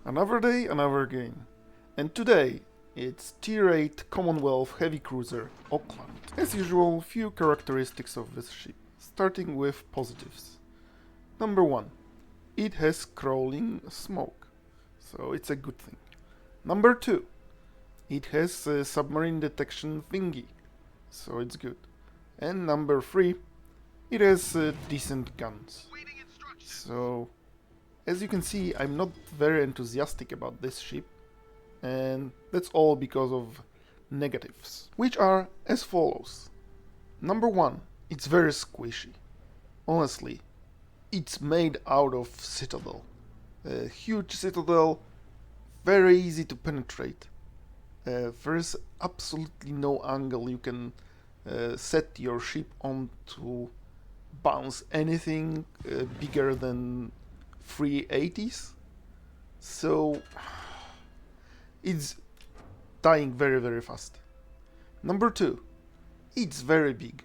Another day, another game. And today, it's Tier 8 Commonwealth Heavy Cruiser Auckland. As usual, few characteristics of this ship, starting with positives. Number 1. It has crawling smoke, so it's a good thing. Number 2. It has a submarine detection thingy, so it's good. And number 3. It has decent guns. So, as you can see, I'm not very enthusiastic about this ship, and that's all because of negatives, which are as follows. Number 1, it's very squishy. Honestly, it's made out of citadel. A huge citadel, very easy to penetrate. There's absolutely no angle you can set your ship on to bounce anything bigger than 380s. So it's dying very fast. Number 2, it's very big.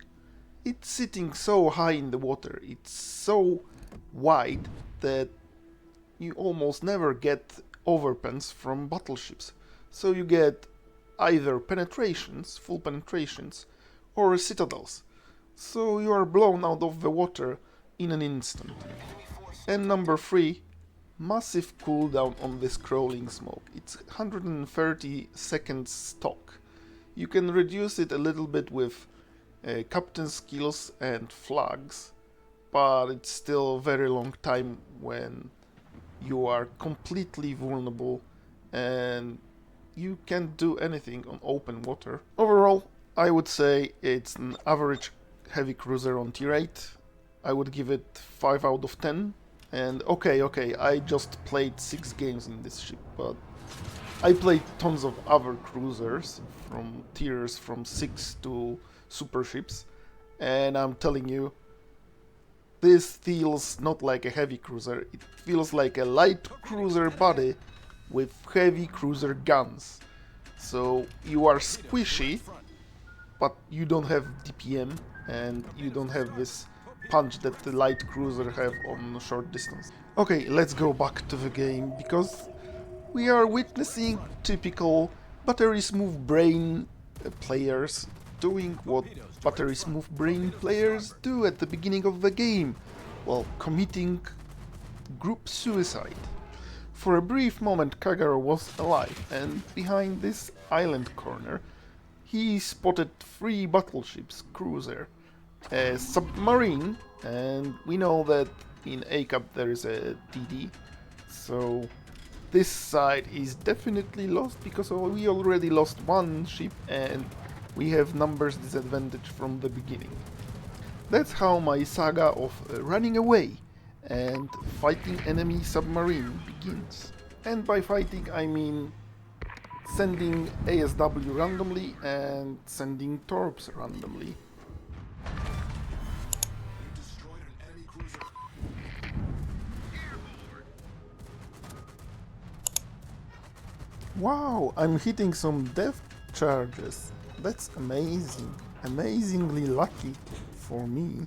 It's sitting so high in the water, it's so wide that you almost never get overpens from battleships. So you get either penetrations, full penetrations, or citadels. So you are blown out of the water in an instant. And number 3, massive cooldown on this crawling smoke. It's 130 seconds stock. You can reduce it a little bit with captain skills and flags, but it's still a very long time when you are completely vulnerable and you can't do anything on open water. Overall, I would say it's an average heavy cruiser on tier 8. I would give it 5 out of 10. And okay, I just played 6 games in this ship, but I played tons of other cruisers from tiers from 6 to super ships, and I'm telling you, this feels not like a heavy cruiser, it feels like a light cruiser body with heavy cruiser guns. So you are squishy, but you don't have DPM and you don't have this punch that the light cruiser have on short distance. Okay, let's go back to the game, because we are witnessing typical battery smooth brain players doing what battery smooth brain players do at the beginning of the game, while committing group suicide. For a brief moment Kagero was alive, and behind this island corner he spotted 3 battleships, cruiser, a submarine, and we know that in A-Cup there is a DD, so this side is definitely lost because we already lost 1 ship and we have numbers disadvantage from the beginning. That's how my saga of running away and fighting enemy submarine begins. And by fighting I mean sending ASW randomly and sending torps randomly. Wow, I'm hitting some depth charges. That's amazing. Amazingly lucky for me.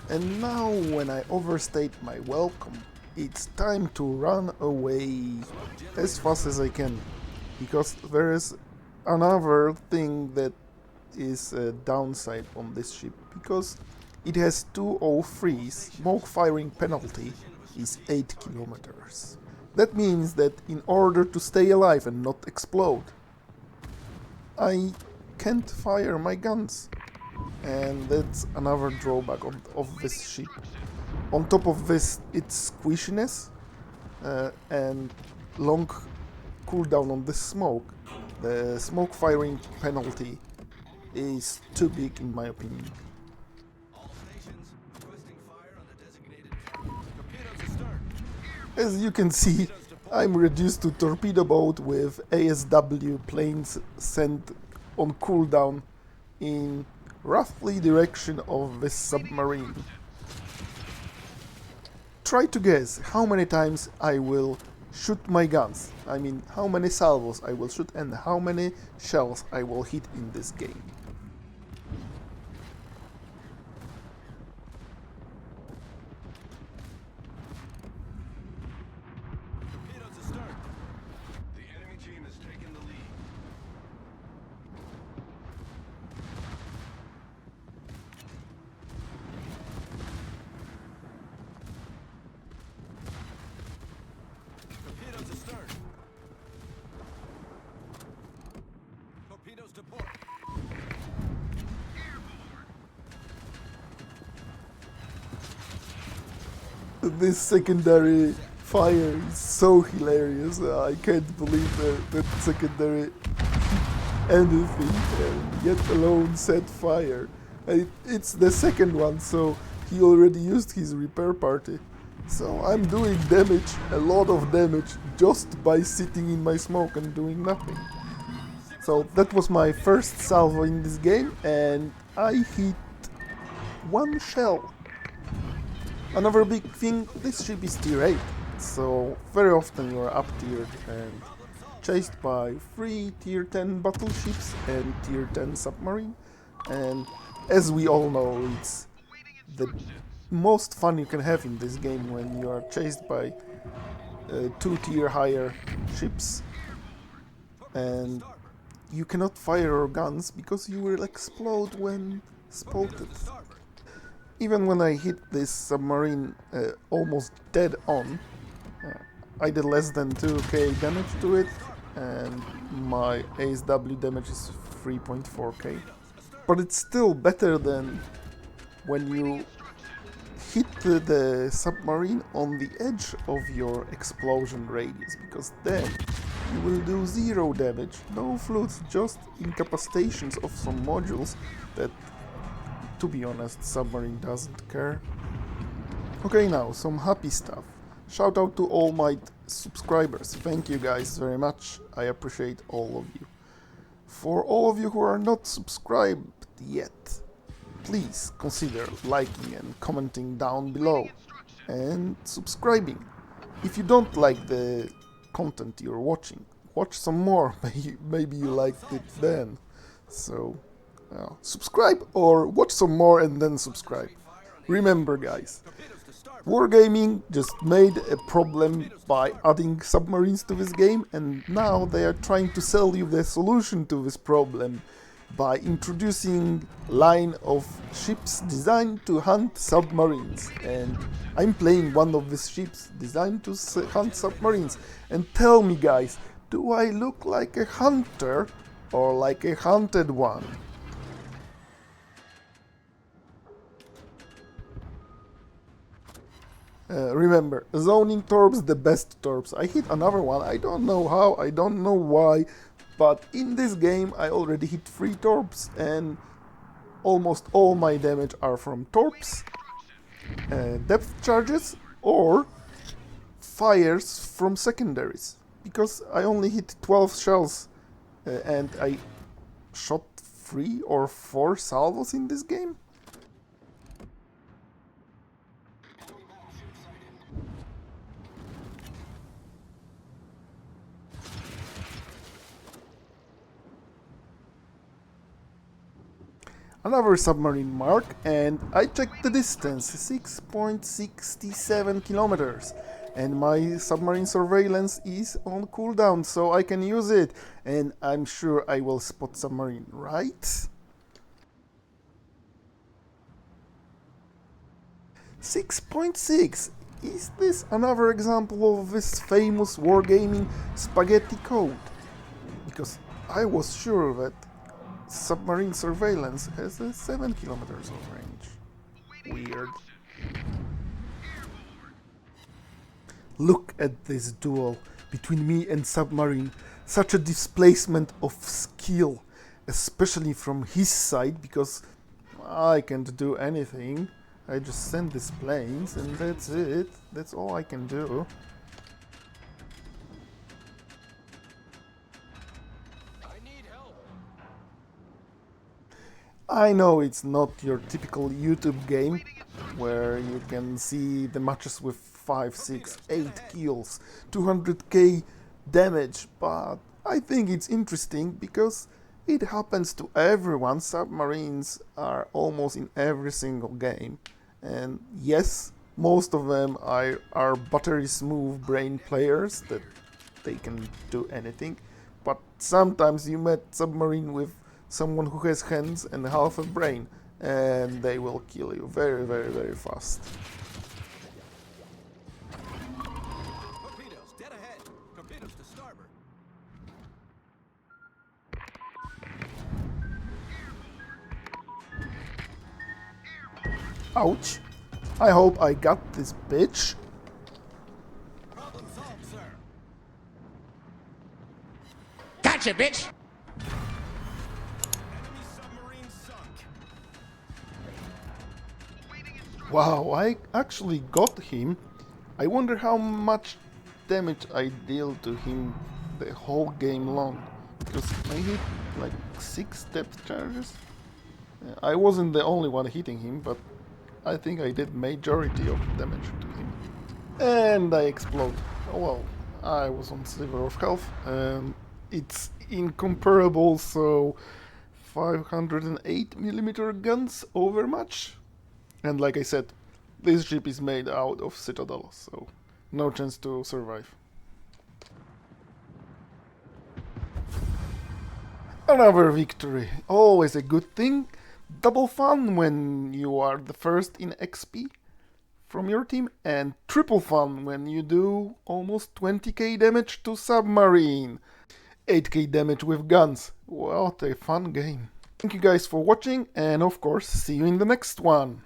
And now, when I overstayed my welcome, it's time to run away as fast as I can. Because there is another thing that is a downside on this ship. Because it has 203, smoke firing penalty is 8 kilometers. That means that in order to stay alive and not explode, I can't fire my guns. And that's another drawback of this ship. On top of this, its squishiness and long cooldown on the smoke, the smoke firing penalty is too big in my opinion. As you can see, I'm reduced to torpedo boat with ASW planes sent on cooldown in roughly direction of this submarine. Try to guess how many times I will shoot my guns. I mean, how many salvos I will shoot and how many shells I will hit in this game. This secondary fire is so hilarious. I can't believe that secondary anything and yet alone set fire. It's the second one, so he already used his repair party. So I'm doing damage, a lot of damage, just by sitting in my smoke and doing nothing. So that was my first salvo in this game, and I hit one shell. Another big thing, this ship is tier 8, so very often you are up tiered and chased by 3 tier 10 battleships and tier 10 submarine, and as we all know, it's the most fun you can have in this game when you are chased by 2 tier higher ships and you cannot fire your guns because you will explode when spotted. Even when I hit this submarine almost dead on, I did less than 2k damage to it, and my ASW damage is 3.4k. But it's still better than when you hit the submarine on the edge of your explosion radius, because then you will do 0 damage, no flutes, just incapacitations of some modules that, to be honest, submarine doesn't care. Okay, now some happy stuff. Shout out to all my subscribers. Thank you guys very much. I appreciate all of you. For all of you who are not subscribed yet, please consider liking and commenting down below and subscribing. If you don't like the content you're watching, watch some more. Maybe you liked it then. So subscribe or watch some more and then subscribe. Remember guys, Wargaming just made a problem by adding submarines to this game, and now they are trying to sell you the solution to this problem by introducing line of ships designed to hunt submarines. And I'm playing one of these ships designed to hunt submarines. And tell me guys, do I look like a hunter or like a hunted one? Remember, zoning torps, the best torps. I hit another one, I don't know how, I don't know why, but in this game I already hit 3 torps, and almost all my damage are from torps, depth charges, or fires from secondaries. Because I only hit 12 shells, and I shot 3 or 4 salvos in this game. Another submarine mark, and I checked the distance, 6.67 kilometers, and my submarine surveillance is on cooldown, so I can use it, and I'm sure I will spot submarine, right? 6.6. Is this another example of this famous wargaming spaghetti code? Because I was sure that submarine surveillance has a 7 kilometers of range. Weird. Look at this duel between me and submarine. Such a displacement of skill, especially from his side, because I can't do anything. I just send these planes and that's it. That's all I can do. I know it's not your typical YouTube game, where you can see the matches with 5, 6, 8 kills, 200k damage, but I think it's interesting because it happens to everyone. Submarines are almost in every single game, and yes, most of them are buttery smooth brain players that they can do anything, but sometimes you met submarine with someone who has hands and half a brain, and they will kill you very, very, very fast. Torpedoes, dead ahead. Torpedoes to starboard. Ouch. I hope I got this bitch. Gotcha, bitch! Enemy submarine sunk. Wow, I actually got him. I wonder how much damage I deal to him the whole game long. Because I hit like 6 depth charges. I wasn't the only one hitting him, but I think I did majority of damage to him. And I explode. Oh well, I was on sliver of health. It's incomparable, so 508mm guns overmatch. And like I said, this ship is made out of Citadel, so no chance to survive. Another victory, always a good thing. Double fun when you are the first in XP from your team, and triple fun when you do almost 20k damage to submarine. 8k damage with guns. What a fun game. Thank you guys for watching, and of course, see you in the next one.